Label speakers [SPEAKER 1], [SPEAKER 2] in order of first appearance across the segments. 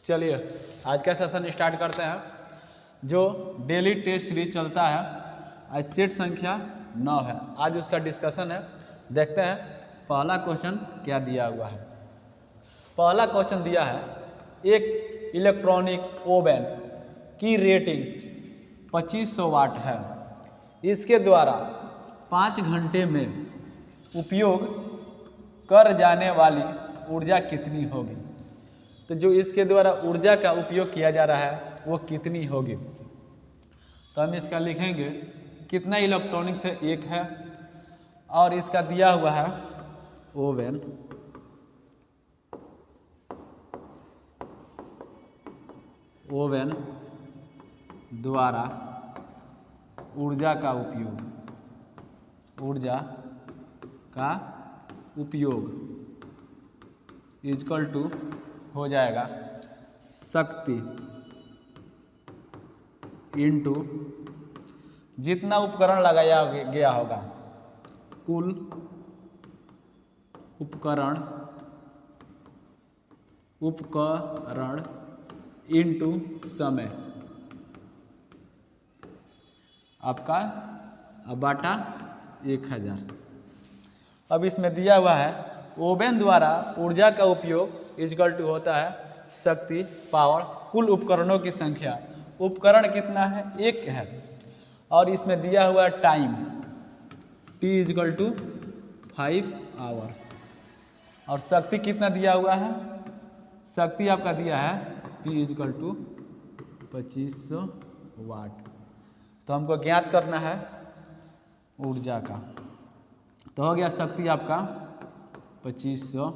[SPEAKER 1] चलिए आज का सेशन स्टार्ट करते हैं। जो डेली टेस्ट सीरीज चलता है, आज सेट संख्या 9 है। आज उसका डिस्कशन है। देखते हैं पहला क्वेश्चन क्या दिया हुआ है। पहला क्वेश्चन दिया है, एक इलेक्ट्रॉनिक ओवन की रेटिंग 2500 वाट है। इसके द्वारा 5 घंटे में उपयोग कर जाने वाली ऊर्जा कितनी होगी। तो जो इसके द्वारा ऊर्जा का उपयोग किया जा रहा है वो कितनी होगी। तो हम इसका लिखेंगे, कितना इलेक्ट्रॉनिक से एक है और इसका दिया हुआ है ओवन द्वारा ऊर्जा का उपयोग इक्वल टू हो जाएगा शक्ति इनटू जितना उपकरण लगाया गया होगा, कुल उपकरण इनटू समय आपका बाटा 1000। अब इसमें दिया हुआ है ओवन द्वारा ऊर्जा का उपयोग इक्वल टू होता है शक्ति पावर कुल उपकरणों की संख्या। उपकरण कितना है, एक है, और इसमें दिया हुआ time T equal to 5 hour. और शक्ति कितना दिया हुआ है, शक्ति आपका दिया है P इक्वल टू 2500 वाट। तो हमको ज्ञात करना है ऊर्जा का। तो हो गया शक्ति आपका 2500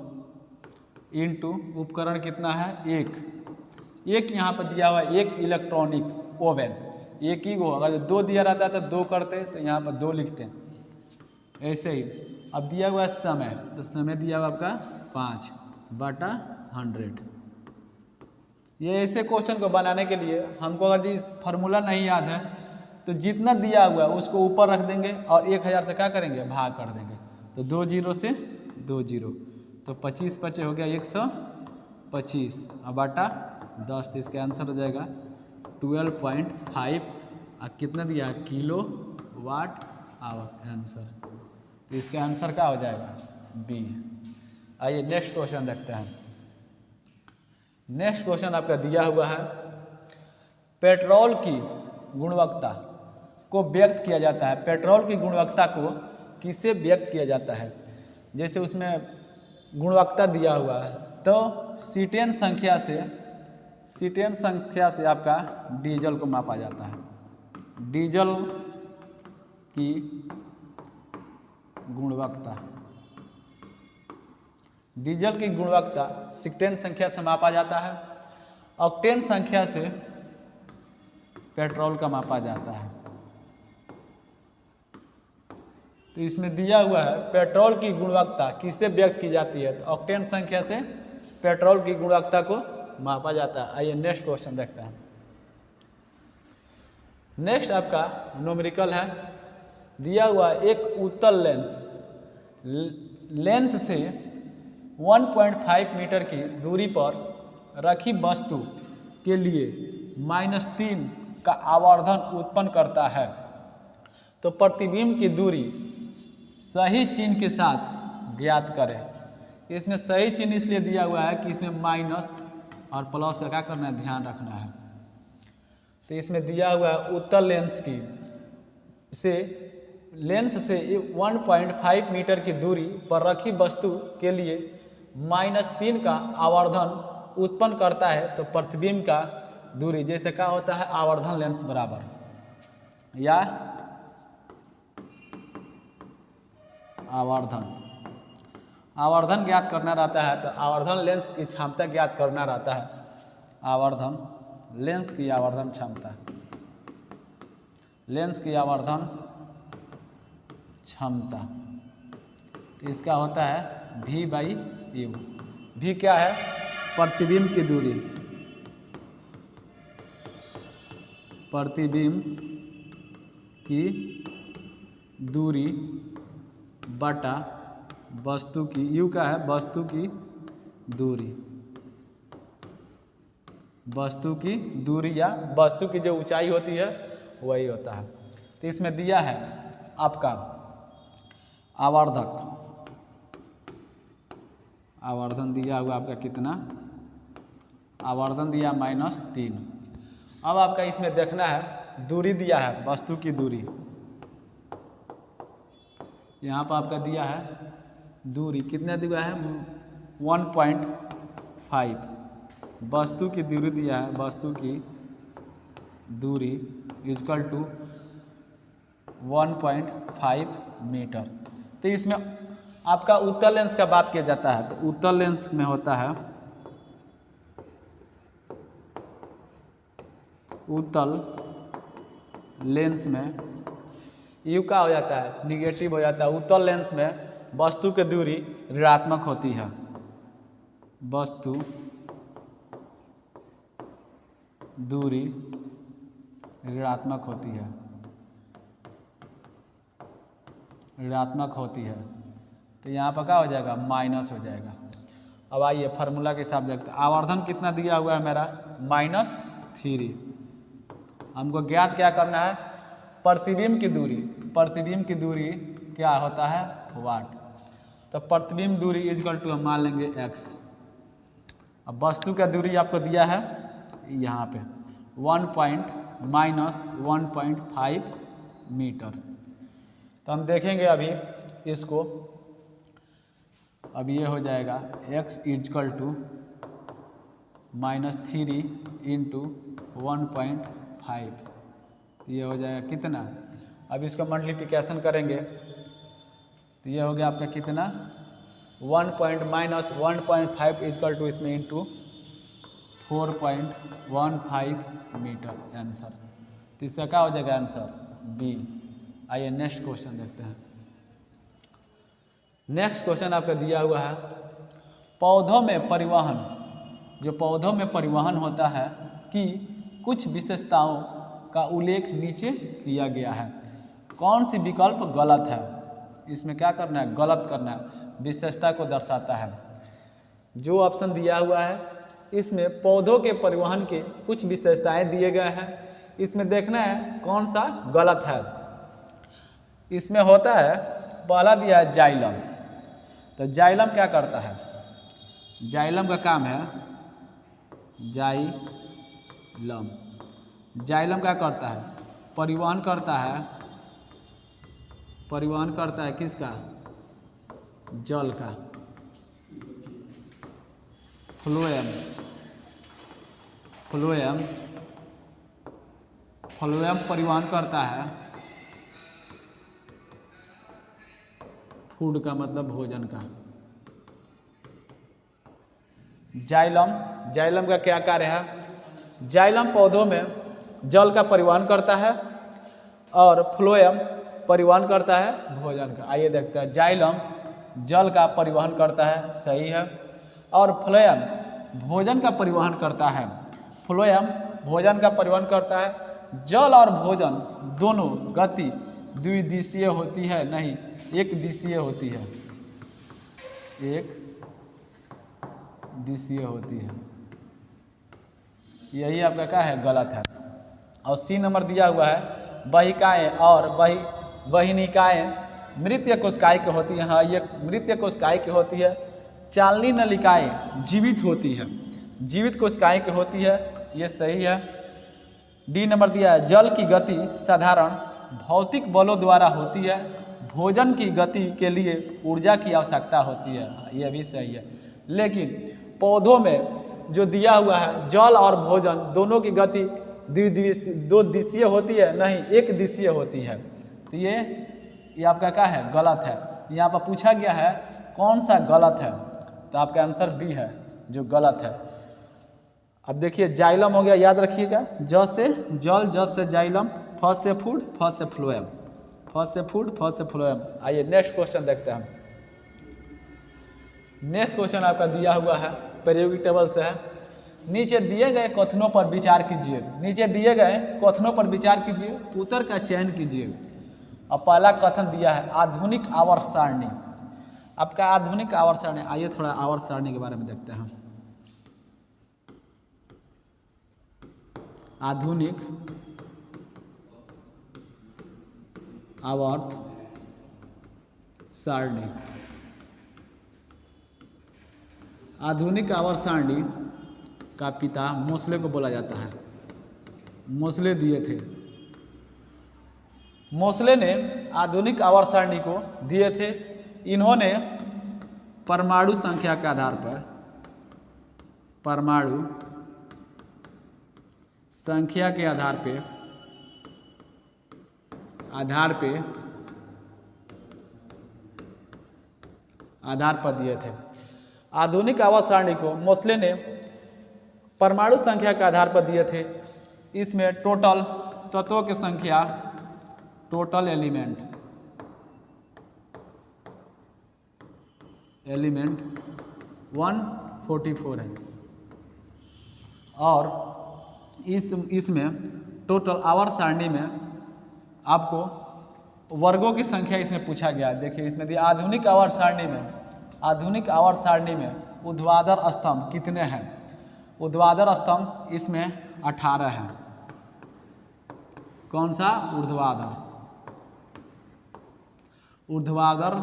[SPEAKER 1] इनटू उपकरण कितना है, एक यहाँ पर दिया हुआ है, एक इलेक्ट्रॉनिक ओवन, एक ही वो। अगर 2 दिया रहता तो 2 करते, तो यहाँ पर 2 लिखते हैं। ऐसे ही अब दिया हुआ है समय, तो समय दिया हुआ आपका 5/100। ये ऐसे क्वेश्चन को बनाने के लिए हमको अगर फार्मूला नहीं याद है तो जितना दिया हुआ है उसको ऊपर रख देंगे और 1000 से क्या करेंगे, भाग कर देंगे। तो 2 0 से 2 0, तो 25 25 हो गया 125 और बाटा 10। तो इसका आंसर हो जाएगा 12.5। और कितना दिया है, किलो वाट आवर आंसर। तो इसका आंसर क्या हो जाएगा, बी। आइए नेक्स्ट क्वेश्चन देखते हैं। नेक्स्ट क्वेश्चन आपका दिया हुआ है, पेट्रोल की गुणवत्ता को व्यक्त किया जाता है। पेट्रोल की गुणवत्ता को किससे व्यक्त किया जाता है। जैसे उसमें गुणवत्ता दिया हुआ है, तो सीटेन संख्या से आपका डीजल को मापा जाता है। डीजल की गुणवत्ता सीटेन संख्या से मापा जाता है। ऑक्टेन संख्या से पेट्रोल का मापा जाता है। तो इसमें दिया हुआ है पेट्रोल की गुणवत्ता किससे व्यक्त की जाती है, तो ऑक्टेन संख्या से पेट्रोल की गुणवत्ता को मापा जाता है। आइए नेक्स्ट क्वेश्चन देखते हैं। नेक्स्ट आपका न्यूमेरिकल है। दिया हुआ एक उत्तल लेंस से 1.5 मीटर की दूरी पर रखी वस्तु के लिए -3 का आवर्धन उत्पन्न करता है। तो प्रतिबिंब की दूरी सही चिन्ह के साथ ज्ञात करें। इसमें सही चिन्ह इसलिए दिया हुआ है कि इसमें माइनस और प्लस का क्या करना है, ध्यान रखना है। तो इसमें दिया हुआ है उत्तल लेंस से 1.5 मीटर की दूरी पर रखी वस्तु के लिए -3 का आवर्धन उत्पन्न करता है। तो प्रतिबिंब का दूरी जैसे क्या होता है, आवर्धन लेंस बराबर या आवर्धन ज्ञात करना रहता है। तो आवर्धन लेंस की क्षमता ज्ञात करना रहता है। आवर्धन लेंस की आवर्धन क्षमता, इसका होता है V/U। V क्या है, प्रतिबिंब की दूरी, बटा वस्तु की, U का है वस्तु की दूरी। वस्तु की दूरी या वस्तु की जो ऊंचाई होती है वही होता है। तो इसमें दिया है आपका आवर्धक, आवर्धन दिया हुआ आपका कितना, आवर्धन दिया -3। अब आपका इसमें देखना है दूरी दिया है, वस्तु की दूरी, यहाँ पर आपका दिया है दूरी कितना दिया है 1.5, वस्तु की दूरी दिया है, वस्तु की दूरी इक्वल टू 1.5 मीटर। तो इसमें आपका उत्तल लेंस का बात किया जाता है, तो उत्तल लेंस में होता है, उत्तल लेंस में यू का हो जाता है निगेटिव हो जाता है। उत्तल लेंस में वस्तु की दूरी ऋणात्मक होती है, वस्तु दूरी ऋणात्मक होती है, ऋणात्मक होती है। तो यहाँ पर क्या हो जाएगा माइनस हो जाएगा। अब आइए फार्मूला के हिसाब देखते हैं। आवर्धन कितना दिया हुआ है मेरा -3। हमको ज्ञात क्या करना है प्रतिबिंब की दूरी, प्रतिबिंब की दूरी क्या होता है वाट। तो प्रतिबिंब दूरी इक्वल टू हम मान लेंगे x। अब वस्तु का दूरी आपको दिया है यहाँ पे 1.5 मीटर। तो हम देखेंगे अभी इसको, अब ये हो जाएगा x इक्वल टू -3 इंटू 1.5, ये हो जाएगा कितना। अब इसको मल्टीप्लिकेशन करेंगे तो ये हो गया आपका कितना 1.5 इक्वल टू इसमें इंटू 4.15 मीटर आंसर। तो इसका क्या हो जाएगा आंसर बी। आइए नेक्स्ट क्वेश्चन देखते हैं। नेक्स्ट क्वेश्चन आपका दिया हुआ है पौधों में परिवहन, जो पौधों में परिवहन होता है कि कुछ विशेषताओं का उल्लेख नीचे किया गया है, कौन सी विकल्प गलत है। इसमें क्या करना है गलत करना है, विशेषता को दर्शाता है। जो ऑप्शन दिया हुआ है इसमें पौधों के परिवहन के कुछ विशेषताएं दिए गए हैं, इसमें देखना है कौन सा गलत है। इसमें होता है पहला दिया है जाइलम। तो जाइलम क्या करता है, जाइलम का काम है, जाइलम, जाइलम क्या करता है परिवहन करता है, परिवहन करता है किसका जल का, फ्लोएम, फ्लोएम, फ्लोएम परिवहन करता है, फूड का मतलब भोजन का। जाइलम, जाइलम का क्या कार्य है, जाइलम पौधों में जल का परिवहन करता है और फ्लोएम परिवहन करता है भोजन का। आइए देखते हैं, जाइलम जल का परिवहन करता है, सही है, और फ्लोएम भोजन का परिवहन करता है, फ्लोएम भोजन का परिवहन करता है। जल और भोजन दोनों गति द्विदिशीय होती है, नहीं एक दिशीय होती है, एक दिशीय होती है। यही आपका क्या है गलत है। और सी नंबर दिया हुआ है बहिकाएँ और वहिनिकाएँ मृत्य कोशिकाएँ की होती है। हाँ ये मृत्य कोशिकाएँ की होती है। चालनी नलिकाएँ जीवित होती है, जीवित कोशिकाएँ की होती है, ये सही है। डी नंबर दिया है जल की गति साधारण भौतिक बलों द्वारा होती है, भोजन की गति के लिए ऊर्जा की आवश्यकता होती है, यह भी सही है। लेकिन पौधों में जो दिया हुआ है जल और भोजन दोनों की गति दो दिशीय होती है, नहीं एक दिशीय होती है। तो ये आपका क्या है गलत है। यहाँ पर पूछा गया है कौन सा गलत है, तो आपका आंसर बी है जो गलत है। अब देखिए जाइलम हो गया, याद रखिएगा, ज से जल, ज से जाइलम, फ से फूड, फ से फ्लोएम, फ से फूड, फ से फ्लोएम। आइए नेक्स्ट क्वेश्चन देखते हैं। नेक्स्ट क्वेश्चन आपका दिया हुआ है प्रायोगिक टेबल से है। नीचे दिए गए कथनों पर विचार कीजिए, नीचे दिए गए कथनों पर विचार कीजिए, उत्तर का चयन कीजिए। अब पहला कथन दिया है आधुनिक आवर्त सारणी। आपका आधुनिक आवर्त सारणी, आइए थोड़ा आवर्त सारणी के बारे में देखते हैं। आधुनिक आवर्त सारणी। आधुनिक आवर्त सारणी का पिता मोसले को बोला जाता है। मोसले दिए थे। मोसले ने आधुनिक आवर्त सारणी को दिए थे। इन्होंने परमाणु संख्या के आधार पर परमाणु संख्या के आधार पर दिए थे। आधुनिक आवर्त सारणी को मोसले ने परमाणु संख्या के आधार पर दिए थे। इसमें टोटल तत्वों की संख्या, टोटल एलिमेंट 144 है। और इसमें टोटल आवर्त सारणी में आपको वर्गों की संख्या इसमें पूछा गया। देखिए इसमें दिया आधुनिक आवर्त सारणी में ऊर्ध्वाधर स्तंभ कितने हैं। ऊर्ध्वाधर स्तंभ इसमें 18 है। कौन सा? ऊर्ध्वाधर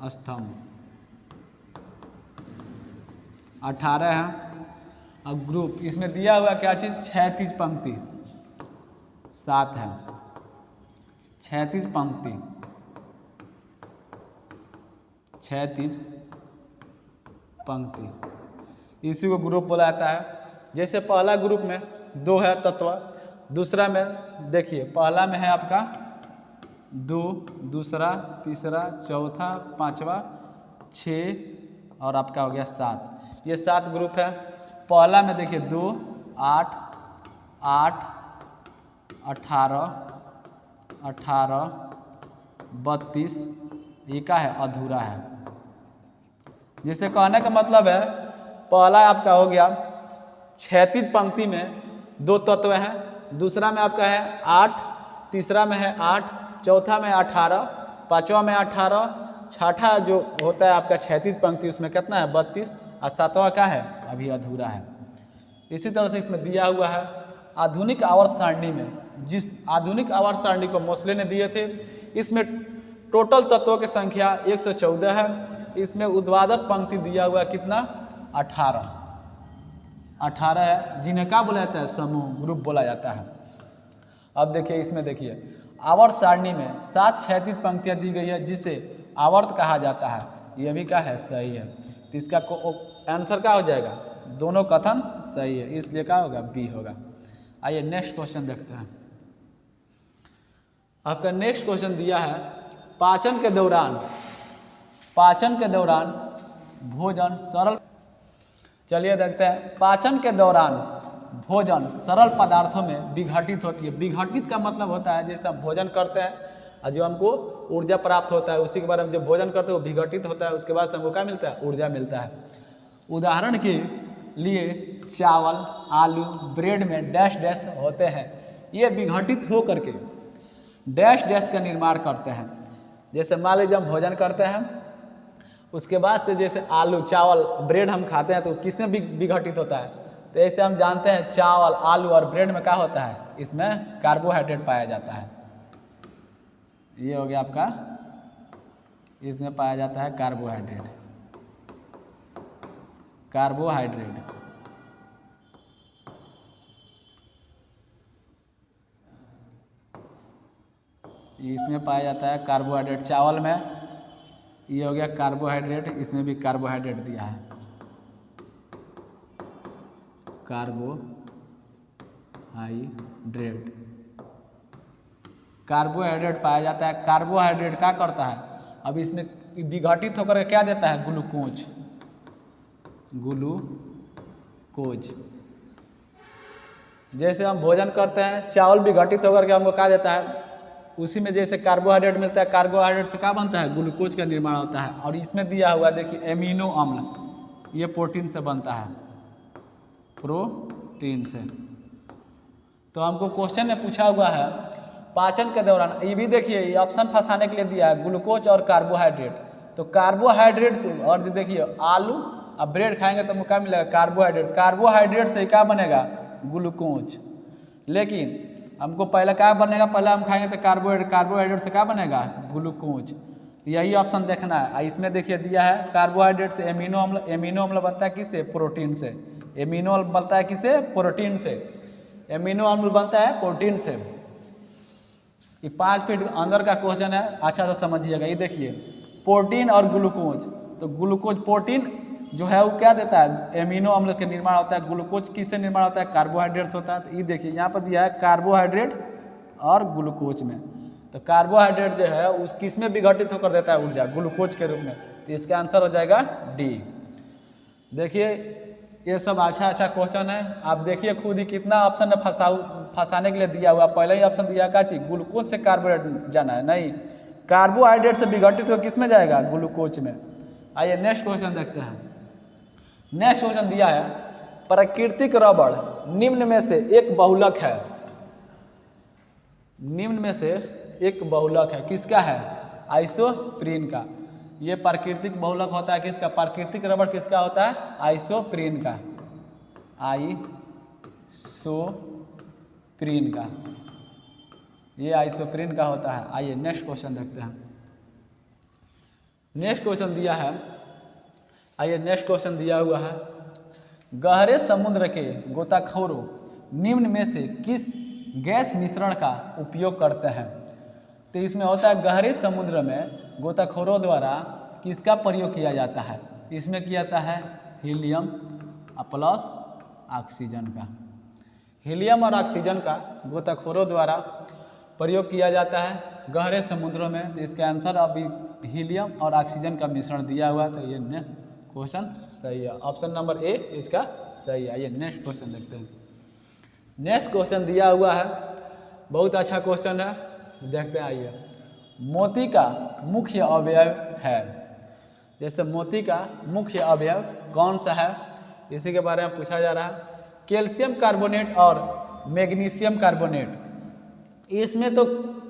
[SPEAKER 1] स्तंभ 18 है। अब ग्रुप इसमें दिया हुआ क्या चीज़? क्षैतिज पंक्ति 7 है। क्षैतिज पंक्ति इसी को ग्रुप बोला जाता है। जैसे पहला ग्रुप में 2 है तत्व, दूसरा में देखिए पहला में है आपका 2, दूसरा, तीसरा, चौथा, पांचवा, 6 और आपका हो गया 7। ये 7 ग्रुप है। पहला में देखिए 2, 8, 8, 18, 18, 32, ये क्या है? अधूरा है। जिसे कहने का मतलब है पहला आपका हो गया क्षैतिज पंक्ति में 2 तत्व हैं, दूसरा में आपका है 8, तीसरा में है 8, चौथा में 18, पांचवा में 18, छठा जो होता है आपका क्षैतिज पंक्ति उसमें कितना है? 32 और 7वां क्या है? अभी अधूरा है। इसी तरह से इसमें दिया हुआ है आधुनिक आवर्त सारणी में, जिस आधुनिक आवर्त सारणी को मोसले ने दिए थे, इसमें टोटल तत्वों की संख्या 114 है। इसमें ऊर्ध्वाधर पंक्ति दिया हुआ कितना? 18 है, जिन्हें क्या बोला जाता है? समूह, ग्रुप बोला जाता है। अब देखिए इसमें देखिए आवर्त सारणी में 7 क्षैतिज पंक्तियां दी गई है जिसे आवर्त कहा जाता है। यह भी क्या है? सही है। तो इसका आंसर क्या हो जाएगा? दोनों कथन सही है, इसलिए क्या होगा? बी होगा। आइए नेक्स्ट क्वेश्चन देखते हैं। आपका नेक्स्ट क्वेश्चन दिया है पाचन के दौरान भोजन सरल। चलिए देखते हैं। पाचन के दौरान भोजन सरल पदार्थों में विघटित होती है। विघटित का मतलब होता है जैसे हम भोजन करते हैं और जो हमको ऊर्जा प्राप्त होता है, उसी के बाद हम जब भोजन करते हैं वो विघटित होता है, उसके बाद हमको क्या मिलता है? ऊर्जा मिलता है। उदाहरण के लिए चावल, आलू, ब्रेड में डैश डैश होते हैं। ये विघटित हो करके डैश डैश का निर्माण करते हैं। जैसे मान लीजिए हम भोजन करते हैं, उसके बाद से जैसे आलू, चावल, ब्रेड हम खाते हैं तो किस में विघटित होता है? तो ऐसे हम जानते हैं चावल, आलू और ब्रेड में क्या होता है? इसमें कार्बोहाइड्रेट पाया जाता है। ये हो गया आपका, इसमें पाया जाता है कार्बोहाइड्रेट। इसमें पाया जाता है कार्बोहाइड्रेट। चावल में ये हो गया कार्बोहाइड्रेट, इसमें भी कार्बोहाइड्रेट दिया है। कार्बोहाइड्रेट पाया जाता है। कार्बोहाइड्रेट क्या करता है? अब इसमें विघटित होकर क्या देता है? ग्लूकोज। जैसे हम भोजन करते हैं, चावल विघटित होकर के हमको क्या देता है? उसी में जैसे कार्बोहाइड्रेट मिलता है, कार्बोहाइड्रेट से क्या बनता है? ग्लूकोज का निर्माण होता है। और इसमें दिया हुआ देखिए एमिनो अम्ल, ये प्रोटीन से बनता है, प्रोटीन से। तो हमको क्वेश्चन में पूछा हुआ है पाचन के दौरान, ये भी देखिए ये ऑप्शन फंसाने के लिए दिया है ग्लूकोज और कार्बोहाइड्रेट। तो कार्बोहाइड्रेट से, और देखिए आलू और ब्रेड खाएंगे तो हमको क्या मिलेगा? कार्बोहाइड्रेट। कार्बोहाइड्रेट से क्या बनेगा? ग्लूकोज। लेकिन हमको पहले क्या बनेगा, पहले हम खाएंगे तो कार्बोहाइड्रेट से क्या बनेगा, ग्लूकोज। यही ऑप्शन देखना है। इसमें देखिए दिया है कार्बोहाइड्रेट से एमिनो अम्ल बनता है किससे, प्रोटीन से। एमिनो अम्ल बनता है किससे, प्रोटीन से। एमिनो अम्ल बनता है प्रोटीन से। ये 5 फीट अंदर का क्वेश्चन है, अच्छा से समझिएगा। ये देखिए प्रोटीन और ग्लूकोज, तो ग्लूकोज प्रोटीन जो है वो क्या देता है, एमिनो अम्ल के निर्माण होता है। ग्लूकोज किससे निर्माण होता है, कार्बोहाइड्रेट से होता है। तो ये देखिए यहाँ पर दिया है कार्बोहाइड्रेट और ग्लूकोज में, तो कार्बोहाइड्रेट जो है उस किस में विघटित होकर देता है ऊर्जा, ग्लूकोज के रूप में। तो इसका आंसर हो जाएगा डी। देखिए ये सब अच्छा क्वेश्चन है। आप देखिए खुद ही कितना ऑप्शन में फंसाने के लिए दिया हुआ। पहले ही ऑप्शन दिया क्या चीज, ग्लूकोज से कार्बोहाइड्रेट जाना है, नहीं, कार्बोहाइड्रेट से विघटित हो किस में जाएगा, ग्लूकोज में। आइए नेक्स्ट क्वेश्चन देखते हैं। नेक्स्ट क्वेश्चन दिया है प्राकृतिक रबड़ निम्न में से एक बहुलक है। निम्न में से एक बहुलक है, किसका है, आइसोप्रीन का। ये प्राकृतिक बहुलक होता है किसका, प्राकृतिक रबड़ किसका होता है, आइसोप्रीन का। आइसोप्रीन का, ये आइसोप्रीन का होता है। आइए नेक्स्ट क्वेश्चन देखते हैं। नेक्स्ट क्वेश्चन दिया है, आइए नेक्स्ट क्वेश्चन दिया हुआ है, गहरे समुद्र के गोताखोरों निम्न में से किस गैस मिश्रण का उपयोग करते हैं। तो इसमें होता है गहरे समुद्र में गोताखोरों द्वारा किसका प्रयोग किया जाता है, इसमें किया जाता है हीलियम प्लस ऑक्सीजन का। हीलियम और ऑक्सीजन का गोताखोरों द्वारा प्रयोग किया जाता है गहरे समुद्रों में। तो इसका आंसर अभी हीलियम और ऑक्सीजन का मिश्रण दिया हुआ, तो ये क्वेश्चन सही है, ऑप्शन नंबर ए इसका सही है। आइए नेक्स्ट क्वेश्चन देखते हैं। नेक्स्ट क्वेश्चन दिया हुआ है, बहुत अच्छा क्वेश्चन है, देखते हैं। आइए, मोती का मुख्य अवयव है। जैसे मोती का मुख्य अवयव कौन सा है, इसी के बारे में पूछा जा रहा है। कैल्शियम कार्बोनेट और मैग्नीशियम कार्बोनेट। इसमें तो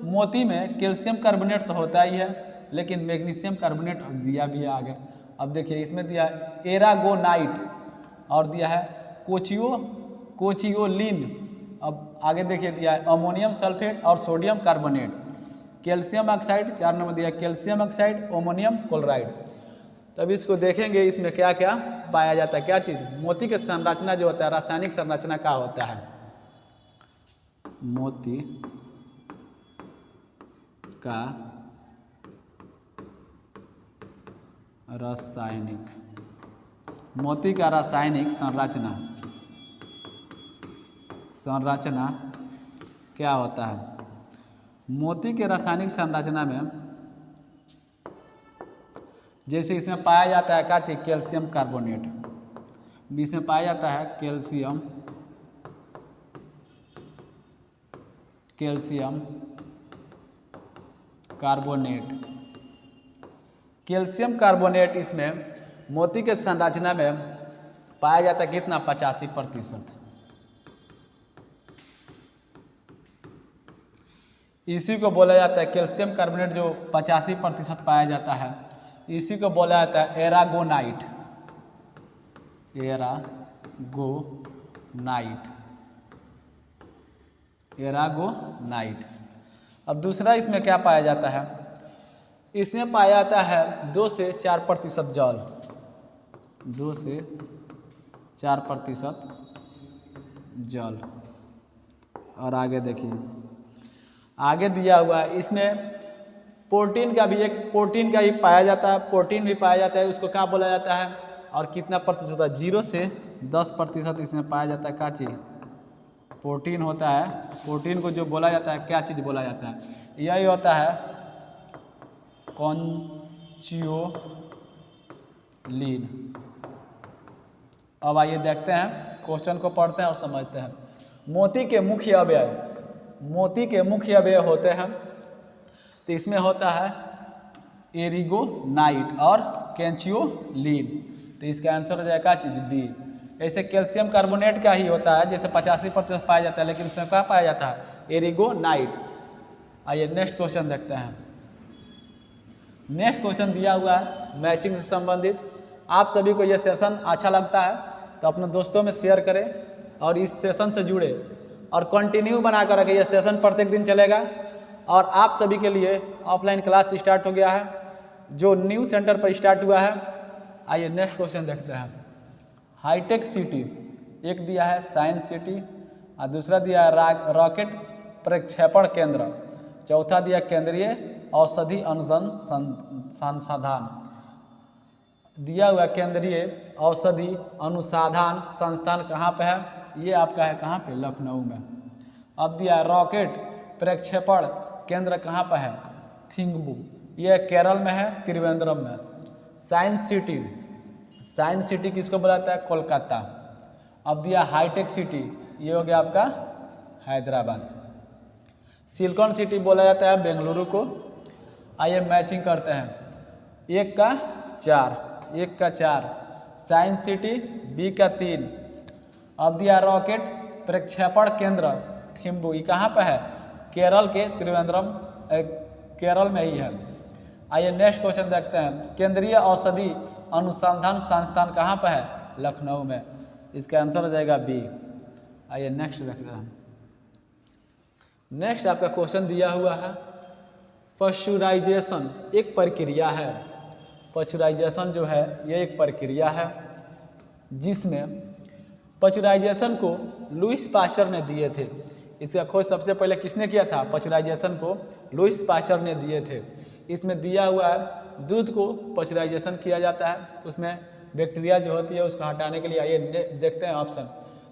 [SPEAKER 1] मोती में कैल्शियम कार्बोनेट तो होता ही है, लेकिन मैग्नीशियम कार्बोनेट दिया भी है आगे। अब देखिए इसमें दिया है एरागोनाइट और दिया है कोचियोलिन। अब आगे देखिए दिया है अमोनियम सल्फेट और sodium carbonate. Calcium oxide 4 number दिया, कैल्शियम ऑक्साइड, अमोनियम क्लोराइड। तब इसको देखेंगे इसमें क्या क्या पाया जाता है, क्या चीज़। मोती के संरचना जो होता है, रासायनिक संरचना क्या होता है, मोती का रासायनिक संरचना क्या होता है। मोती के रासायनिक संरचना में जैसे इसमें पाया जाता है क्या चीज, कैल्शियम कार्बोनेट। इसमें पाया जाता है कैल्शियम कार्बोनेट। कैल्शियम कार्बोनेट इसमें मोती के संरचना में पाया जाता है कितना, 85%। इसी को बोला जाता है कैल्शियम कार्बोनेट, जो 85% पाया जाता है, इसी को बोला जाता है एरागोनाइट। एरागोनाइट। अब दूसरा इसमें क्या पाया जाता है, इसमें पाया जाता है 2 से 4% जल। 2 से 4% जल। और आगे देखिए, आगे दिया हुआ है इसमें प्रोटीन का ही पाया जाता है, प्रोटीन भी पाया जाता है, उसको क्या बोला जाता है, और कितना प्रतिशत है, 0 से 10% इसमें पाया जाता है। क्या चीज़, प्रोटीन होता है। प्रोटीन को जो बोला जाता है, क्या चीज़ बोला जाता है, यही होता है कॉन्चियोलिन। अब आइए देखते हैं, क्वेश्चन को पढ़ते हैं और समझते हैं। मोती के मुख्य अवयव होते हैं, तो इसमें होता है एरिगोनाइट और कैंचियोलिन। तो इसका आंसर हो जाएगा चीज बी। ऐसे कैल्शियम कार्बोनेट का ही होता है, जैसे 85% पाया जाता है, लेकिन इसमें क्या पाया जाता है, एरिगोनाइट। आइए नेक्स्ट क्वेश्चन देखते हैं। नेक्स्ट क्वेश्चन दिया हुआ है मैचिंग से संबंधित। आप सभी को यह सेशन अच्छा लगता है तो अपने दोस्तों में शेयर करें और इस सेशन से जुड़े और कंटिन्यू बना कर रखें। यह सेशन प्रत्येक दिन चलेगा और आप सभी के लिए ऑफलाइन क्लास स्टार्ट हो गया है जो न्यू सेंटर पर स्टार्ट हुआ है। आइए नेक्स्ट क्वेश्चन देखते हैं। हाईटेक सिटी एक दिया है साइंस सिटी और दूसरा दिया है रॉकेट प्रक्षेपण केंद्र, चौथा दिया केंद्रीय औषधि अनुसंधान संस्थान दिया हुआ। केंद्रीय औषधि अनुसंधान संस्थान कहाँ पे है? ये आपका है कहाँ पे? लखनऊ में। अब दिया है रॉकेट प्रक्षेपण केंद्र कहाँ पर है? थिंगबू, ये केरल में है, त्रिवेंद्रम में। साइंस सिटी किसको बुलाता है? कोलकाता। अब दिया हाईटेक सिटी, ये हो गया आपका हैदराबाद। सिलिकॉन सिटी बोला जाता है बेंगलुरु को। आइए मैचिंग करते हैं। एक का चार साइंस सिटी, बी का 3। अब दिया रॉकेट प्रक्षेपण केंद्र थिम्बू, ये कहाँ पर है? केरल के त्रिवेंद्रम, केरल में ही है। आइए नेक्स्ट क्वेश्चन देखते हैं। केंद्रीय औषधि अनुसंधान संस्थान कहाँ पर है? लखनऊ में। इसका आंसर हो जाएगा बी। आइए नेक्स्ट देखते हैं। नेक्स्ट आपका क्वेश्चन दिया हुआ है पाश्चराइजेशन एक प्रक्रिया है। पाश्चराइजेशन जो है ये एक प्रक्रिया है जिसमें पाश्चराइजेशन को लुईस पाश्चर ने दिए थे। इसका खोज सबसे पहले किसने किया था? पाश्चराइजेशन को लुईस पाश्चर ने दिए थे। इसमें दिया हुआ है दूध को पाश्चराइजेशन किया जाता है, उसमें बैक्टीरिया जो होती है उसको हटाने के लिए। आइए देखते हैं ऑप्शन।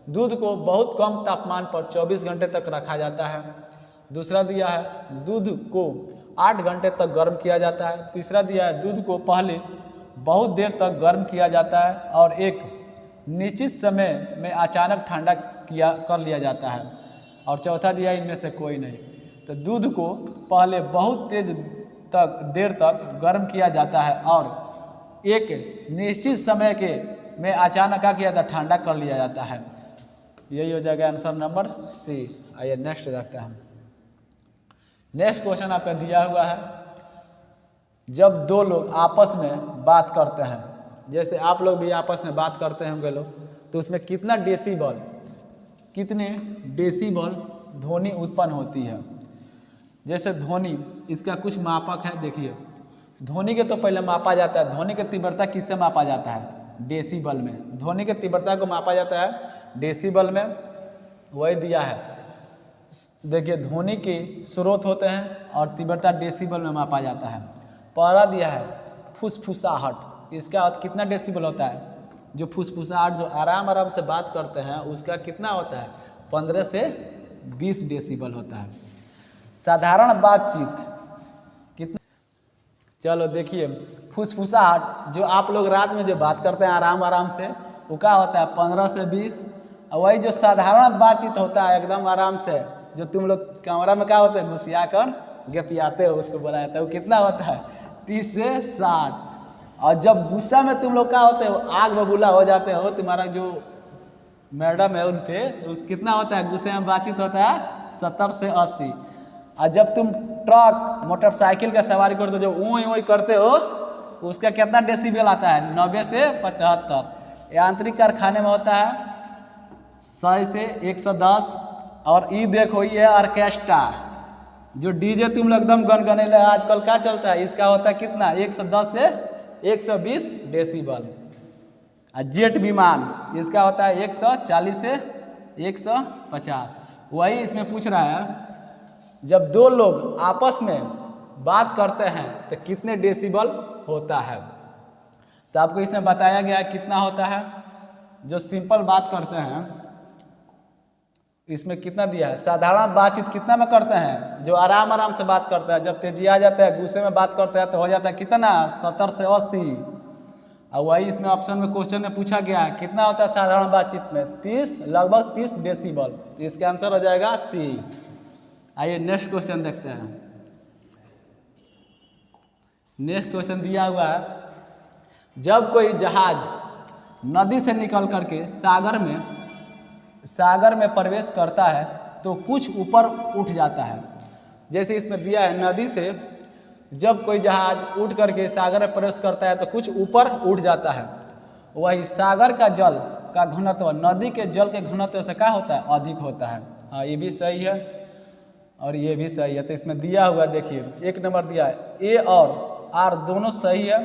[SPEAKER 1] दूध को बहुत कम तापमान पर 24 घंटे तक रखा जाता है। दूसरा दिया है दूध को 8 घंटे तक गर्म किया जाता है। तीसरा दिया है दूध को पहले बहुत देर तक गर्म किया जाता है और एक निश्चित समय में अचानक ठंडा कर लिया जाता है। और चौथा दिया इनमें से कोई नहीं। तो दूध को पहले बहुत देर तक गर्म किया जाता है और एक निश्चित समय में अचानक क्या किया जाता है? ठंडा कर लिया जाता है। यही हो जाएगा आंसर नंबर सी। आइए नेक्स्ट देखते हैं। नेक्स्ट क्वेश्चन आपका दिया हुआ है जब दो लोग आपस में बात करते हैं, जैसे आप लोग भी आपस में बात करते होंगे लोग, तो उसमें कितने डेसीबल ध्वनि उत्पन्न होती है। जैसे ध्वनि, इसका कुछ मापक है। देखिए ध्वनि के तो पहले मापा जाता है। ध्वनि की तीव्रता किससे मापा जाता है? डेसीबल में। ध्वनि की तीव्रता को मापा जाता है डेसीबल में। वही दिया है। देखिए ध्वनि के स्रोत होते हैं और तीव्रता डेसीबल में मापा जाता है। पहला दिया है फुसफुसाहट, इसका कितना डेसीबल होता है? जो फुसफुसाहट, जो आराम से बात करते हैं, उसका कितना होता है? 15 से 20 डेसीबल होता है। साधारण बातचीत कितना? चलो देखिए फुसफुसाहट जो आप लोग रात में जो बात करते हैं आराम से, वो क्या होता है? 15 से 20। और वही जो साधारण बातचीत होता है एकदम आराम से, जो तुम लोग कमरा में क्या होता है घुसिया कर गपियाते हो, उसको बोला जाता है, वो कितना होता है? 30 से 60। और जब गुस्सा में तुम लोग क्या होते हो? आग बबूला हो जाते हो। तुम्हारा जो मैडम है उन पे उस कितना होता है? गुस्से में बातचीत होता है 70 से 80। और जब तुम ट्रक मोटरसाइकिल का सवारी करते हो, जो ऊँ करते हो, उसका कितना डेसीबल आता है? 90 से 75। यांत्रिक कारखाने में होता है 100 से 110। और ये देखो ये ऑर्केस्ट्रा, जो डीजे तुम लोग एकदम गनगनेले आजकल क्या चलता है, इसका होता है कितना? 110 से 120 डेसीबल। और जेट विमान, इसका होता है 140 से 150। वही इसमें पूछ रहा है जब दो लोग आपस में बात करते हैं तो कितने डेसीबल होता है। तो आपको इसमें बताया गया कितना होता है। जो सिंपल बात करते हैं इसमें कितना दिया है? साधारण बातचीत कितना में करते हैं? जो आराम से बात करते हैं। जब तेजी आ जाता है, गुस्से में बात करते हैं, तो हो जाता है कितना? 70 से 80। और वही इसमें ऑप्शन में क्वेश्चन में पूछा गया है कितना होता है साधारण बातचीत में? 30, लगभग 30 डेसीबल। तो इसका आंसर हो जाएगा सी। आइए नेक्स्ट क्वेश्चन देखते हैं। नेक्स्ट क्वेश्चन दिया हुआ है जब कोई जहाज नदी से निकल करके सागर में प्रवेश करता है तो कुछ ऊपर उठ जाता है। जैसे इसमें दिया है नदी से जब कोई जहाज उठ करके सागर में प्रवेश करता है तो कुछ ऊपर उठ जाता है। वही सागर का जल का घनत्व नदी के जल के घनत्व से क्या होता है, अधिक होता है। हाँ, ये भी सही है और ये भी सही है। तो इसमें दिया हुआ देखिए 1 नंबर दिया है, ए और आर दोनों सही है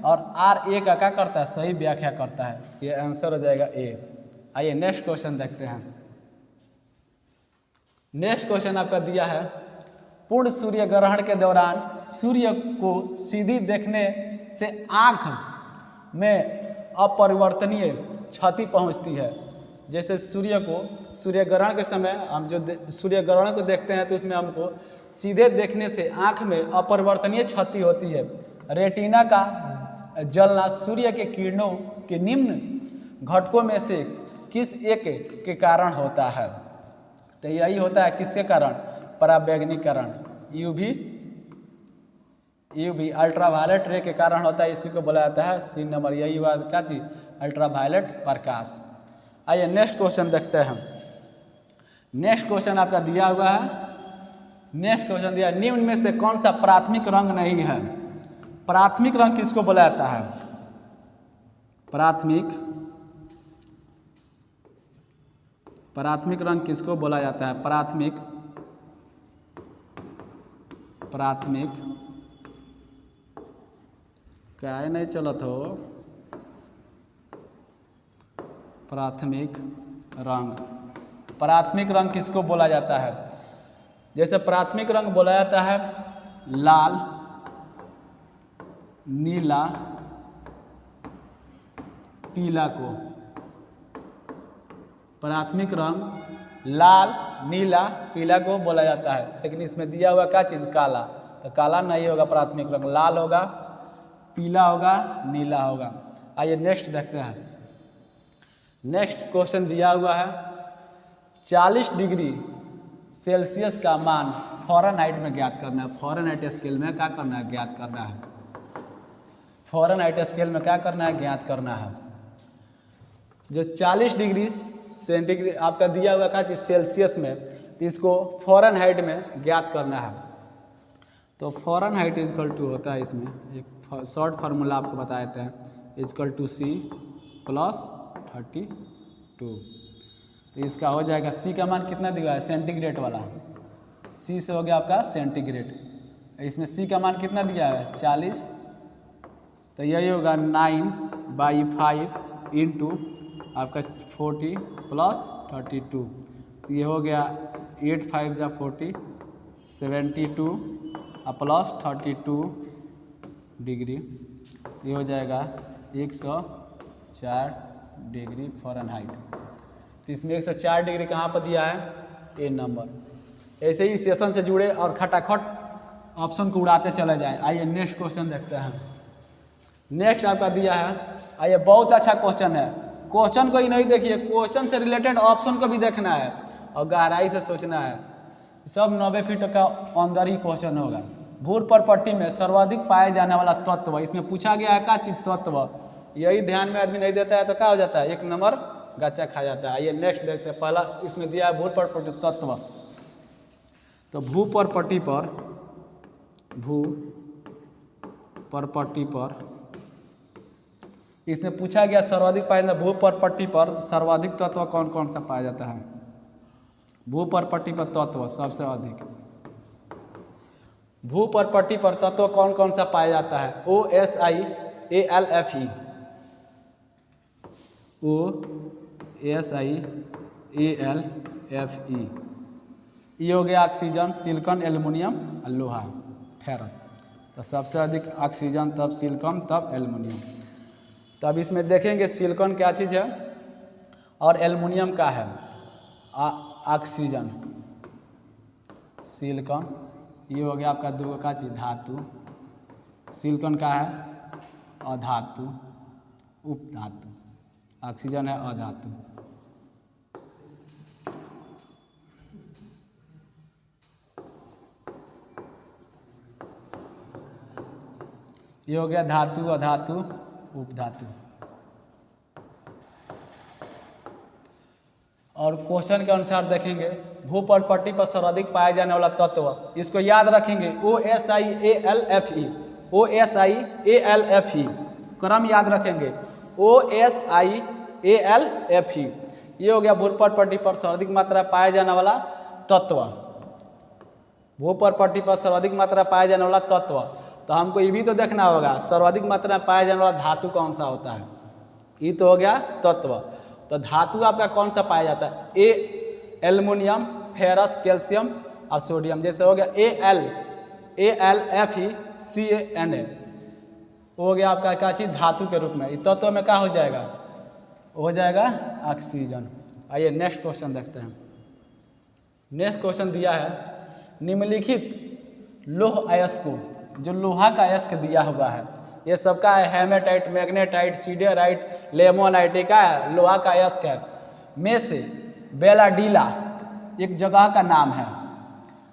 [SPEAKER 1] और आर ए का क्या करता है, सही व्याख्या करता है। ये आंसर हो जाएगा ए। आइए नेक्स्ट क्वेश्चन देखते हैं। नेक्स्ट क्वेश्चन आपका दिया है, पूर्ण सूर्य ग्रहण के दौरान सूर्य को सीधी देखने से आँख में अपरिवर्तनीय क्षति पहुंचती है। जैसे सूर्य ग्रहण के समय हम जो सूर्य ग्रहण को देखते हैं तो उसमें हमको सीधे देखने से आँख में अपरिवर्तनीय क्षति होती है। रेटिना का जलना सूर्य के किरणों के निम्न घटकों में से किस एक के कारण होता है। तो यही होता है किसके कारण, पराबैंगनीकरण, यूवी अल्ट्रावायलेट रे के कारण होता है। इसी को बोला जाता है सी नंबर, यही हुआ क्या चीज, अल्ट्रावायलेट प्रकाश। आइए नेक्स्ट क्वेश्चन देखते हैं। नेक्स्ट क्वेश्चन आपका दिया हुआ है, नेक्स्ट क्वेश्चन दिया, निम्न में से कौन सा प्राथमिक रंग नहीं है। प्राथमिक रंग किसको बोला जाता है, प्राथमिक रंग किसको बोला जाता है, प्राथमिक क्या है, नहीं चलत हो, प्राथमिक रंग किसको बोला जाता है। जैसे प्राथमिक रंग बोला जाता है लाल, नीला, पीला को। प्राथमिक रंग लाल, नीला, पीला को बोला जाता है। लेकिन इसमें दिया हुआ क्या चीज़, काला। तो काला नहीं होगा प्राथमिक रंग, लाल होगा, पीला होगा, नीला होगा। आइए नेक्स्ट देखते हैं। नेक्स्ट क्वेश्चन दिया हुआ है, 40 डिग्री सेल्सियस का मान फ़ारेनहाइट में ज्ञात करना है। फ़ारेनहाइट स्केल में क्या करना है, ज्ञात करना है। फ़ारेनहाइट स्केल में क्या करना है, ज्ञात करना है। जो 40 डिग्री सेंटीग्रेड आपका दिया हुआ क्या चीज़ सेल्सियस में, तो इसको फ़ारेनहाइट में ज्ञात करना है। तो फ़ारेनहाइट इजकल टू होता है, इसमें एक शॉर्ट फार्मूला आपको बता देते हैं, इजकल टू C + 32। तो इसका हो जाएगा C का मान कितना दिया है, सेंटीग्रेड वाला, C से हो गया आपका सेंटीग्रेड। इसमें C का मान कितना दिया है, 40। तो यही होगा 9/5 इंटू आपका 40 + 32। तो ये हो गया 8 5 जा 40, 72 + 32 डिग्री। ये हो जाएगा 104 डिग्री फ़ारेनहाइट। तो इसमें 104 डिग्री कहाँ पर दिया है, ए नंबर। ऐसे ही सेशन से जुड़े और खटाखट ऑप्शन को उड़ाते चले जाएं। आइए नेक्स्ट क्वेश्चन देखते हैं। नेक्स्ट आपका दिया है, आइए बहुत अच्छा क्वेश्चन है। क्वेश्चन को ही नहीं देखिए, क्वेश्चन से रिलेटेड ऑप्शन को भी देखना है और गहराई से सोचना है। सब 90 फीट का अंदर ही क्वेश्चन होगा। भूर पर पट्टी में सर्वाधिक पाए जाने वाला तत्व, इसमें पूछा गया है क्या चीज, तत्व। यही ध्यान में आदमी नहीं देता है तो क्या हो जाता है, 1 नंबर गच्चा खा जाता है। आइए नेक्स्ट देखते हैं। पहला इसमें दिया है भूर पर पट्टी तत्व। तो भू पर पट्टी पर इसमें पूछा गया सर्वाधिक पाया जाता है। भू पर पट्टी पर सर्वाधिक तत्व कौन कौन सा पाया जाता है। भू पर पट्टी पर तत्व सबसे अधिक, भू पर पट्टी पर तत्व कौन कौन सा पाया जाता है, OSI AlFe, OSI AlFe। ये हो गया ऑक्सीजन, सिलिकॉन, एल्युमिनियम और लोहा, फेरस। तो सबसे अधिक ऑक्सीजन, तब सिलिकॉन, तब एल्युमिनियम। तो अब इसमें देखेंगे सिलिकॉन क्या चीज़ है और एल्युमिनियम का है, ऑक्सीजन, सिलिकॉन। ये हो गया आपका दो का चीज, धातु। सिलिकॉन का है अधातु, उपधातु। ऑक्सीजन है अधातु। ये हो गया धातु, अधातु, उपधातु। और क्वेश्चन के अनुसार देखेंगे, भू पर पट्टी पर सर्वाधिक पाया जाने वाला तत्व, इसको याद रखेंगे, OSI AlFe, OSI AlFe, क्रम याद रखेंगे, OSI AlFe। ये हो गया भूपर पट्टी पर सर्वाधिक मात्रा पाया जाने वाला तत्व। भूपर पट्टी पर सर्वाधिक मात्रा पाया जाने वाला तत्व। तो हमको ये भी तो देखना होगा सर्वाधिक मात्रा में पाया जाने वाला धातु कौन सा होता है। ये तो हो गया तत्व। तो धातु आपका कौन सा पाया जाता है? एल्युमिनियम, फेरस, कैल्शियम और सोडियम। जैसे हो गया AlFe CaNa, हो गया आपका क्या चीज़? धातु के रूप में। इस तत्व में क्या हो जाएगा? हो जाएगा ऑक्सीजन। आइए नेक्स्ट क्वेश्चन देखते हैं। नेक्स्ट क्वेश्चन दिया है निम्नलिखित लौह अयस्क को, जो लोहा का अयस्क दिया हुआ है, ये सबका है हेमेटाइट, मैग्नेटाइट, सीडेराइट, लेमोनाइट का है, लोहा का अयस्क है। में से बेलाडीला एक जगह का नाम है।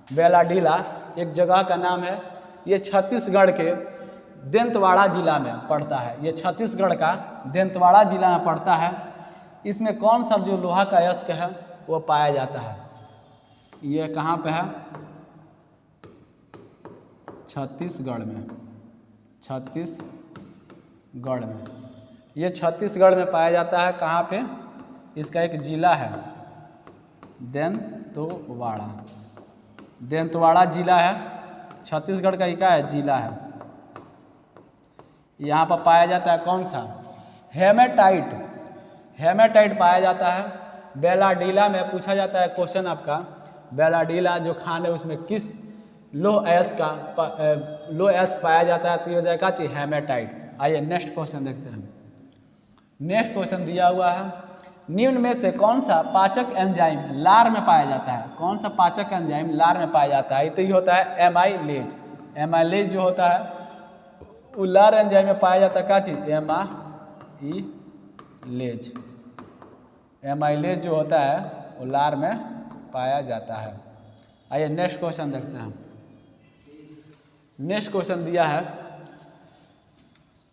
[SPEAKER 1] बेलाडीला एक जगह का नाम है। ये छत्तीसगढ़ के दंतेवाड़ा जिला में पड़ता है। ये छत्तीसगढ़ का दंतेवाड़ा जिला में पड़ता है। इसमें कौन सा जो लोहा का अयस्क है वो पाया जाता है? ये कहाँ पे है? छत्तीसगढ़ में। छत्तीसगढ़ में, ये छत्तीसगढ़ में पाया जाता है। कहाँ पे? इसका एक जिला है दंतेवाड़ा। दंतेवाड़ा जिला है, छत्तीसगढ़ का क्या है? जिला है। यहाँ पर पाया जाता है कौन सा? हेमेटाइट। हेमेटाइट पाया जाता है। बेलाडीला में पूछा जाता है क्वेश्चन आपका, बेलाडीला जो खान है उसमें किस लौह अयस्क पाया जाता है? तो ये हो जाएगा चीज हेमेटाइट। आइए नेक्स्ट क्वेश्चन देखते हैं। नेक्स्ट क्वेश्चन दिया हुआ है निम्न में से कौन सा पाचक एंजाइम लार में पाया जाता है? कौन सा पाचक एंजाइम लार में पाया जाता है? तो ये होता है एमाइलेज। एमाइलेज जो होता है वो लार एंजाइम में पाया जाता है। क्या चीज? एमाइलेज। एमाइलेज जो होता है वो लार में पाया जाता है। आइए नेक्स्ट क्वेश्चन देखते हैं। नेक्स्ट क्वेश्चन दिया है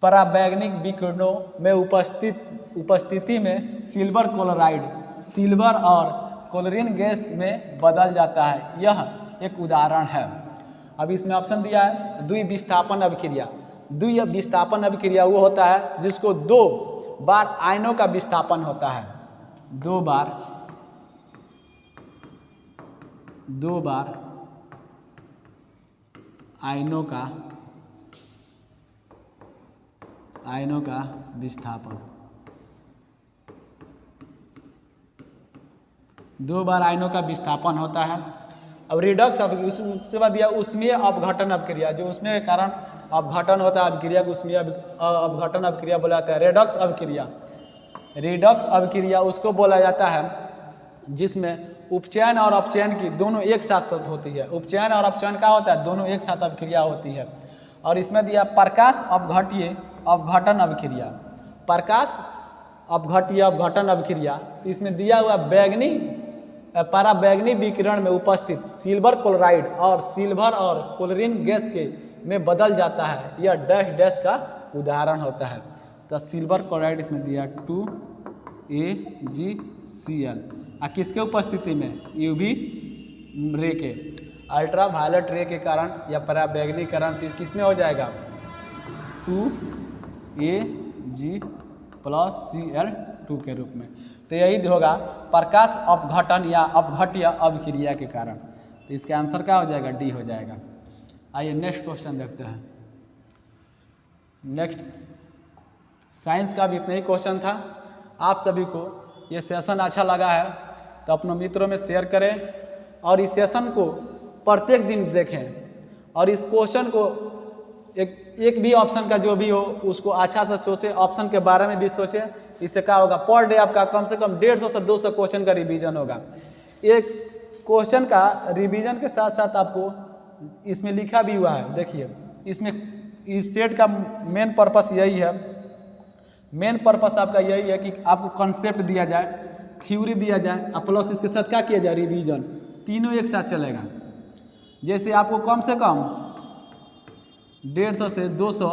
[SPEAKER 1] पराबैंगनी विकिरणों में उपस्थिति में सिल्वर क्लोराइड सिल्वर और क्लोरीन गैस में बदल जाता है। यह एक उदाहरण है। अब इसमें ऑप्शन दिया है द्विविस्थापन अभिक्रिया। द्विविस्थापन अभिक्रिया वो होता है जिसको 2 बार आयनों का विस्थापन होता है। 2 बार आयनों का विस्थापन। 2 बार आयनों का विस्थापन होता है। अब रिडक्स उसके बाद दिया ऊष्मीय अपघटन अभिक्रिया। जो उसमें के कारण अपघटन होता है अभिक्रिया को ऊष्मीय अपघटन अभिक्रिया बोला जाता है। रेडक्स अभिक्रिया। रिडक्स अभिक्रिया उसको बोला जाता है जिसमें उपचयन और अपचयन की दोनों एक साथ होती है। उपचयन और अपचयन का होता है? दोनों एक साथ अभिक्रिया होती है। और इसमें दिया प्रकाश अपघटीय अपघटन अभिक्रिया। प्रकाश अपघटीय अपघटन अभिक्रिया। तो इसमें दिया हुआ पराबैंगनी विकिरण में उपस्थित सिल्वर क्लोराइड और सिल्वर और क्लोरीन गैस के में बदल जाता है। यह डैश डैश का उदाहरण होता है। तो सिल्वर क्लोराइड इसमें दिया 2AgCl। किसके उपस्थिति में? यूवी रे के, अल्ट्रा वायलेट रे के कारण या पराबैंगनीकरण किसमें हो जाएगा? 2Ag+Cl2 के रूप में। तो यही होगा प्रकाश अपघटन या अपघट्य अभिक्रिया के कारण। तो इसका आंसर क्या हो जाएगा? डी हो जाएगा। आइए नेक्स्ट क्वेश्चन देखते हैं। नेक्स्ट साइंस का भी इतना ही क्वेश्चन था। आप सभी को ये सेशन अच्छा लगा है तो अपने मित्रों में शेयर करें और इस सेशन को प्रत्येक दिन देखें और इस क्वेश्चन को एक भी ऑप्शन का जो भी हो उसको अच्छा से सोचें, ऑप्शन के बारे में भी सोचें। इससे क्या होगा? पर डे आपका कम से कम 150 से 200 क्वेश्चन का रिवीजन होगा। एक क्वेश्चन का रिवीजन के साथ साथ आपको इसमें लिखा भी हुआ है। देखिए इसमें इस सेट का मेन पर्पस यही है। मेन पर्पस आपका यही है कि आपको कॉन्सेप्ट दिया जाए, थ्योरी दिया जाए और प्लस इसके साथ क्या किया जाए? रिवीजन। तीनों एक साथ चलेगा। जैसे आपको कम से कम 150 से 200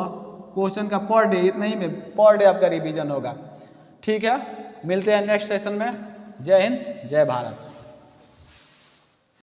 [SPEAKER 1] क्वेश्चन का पर डे, इतना ही में पर डे आपका रिवीजन होगा। ठीक है, मिलते हैं नेक्स्ट सेशन में। जय हिंद, जय भारत।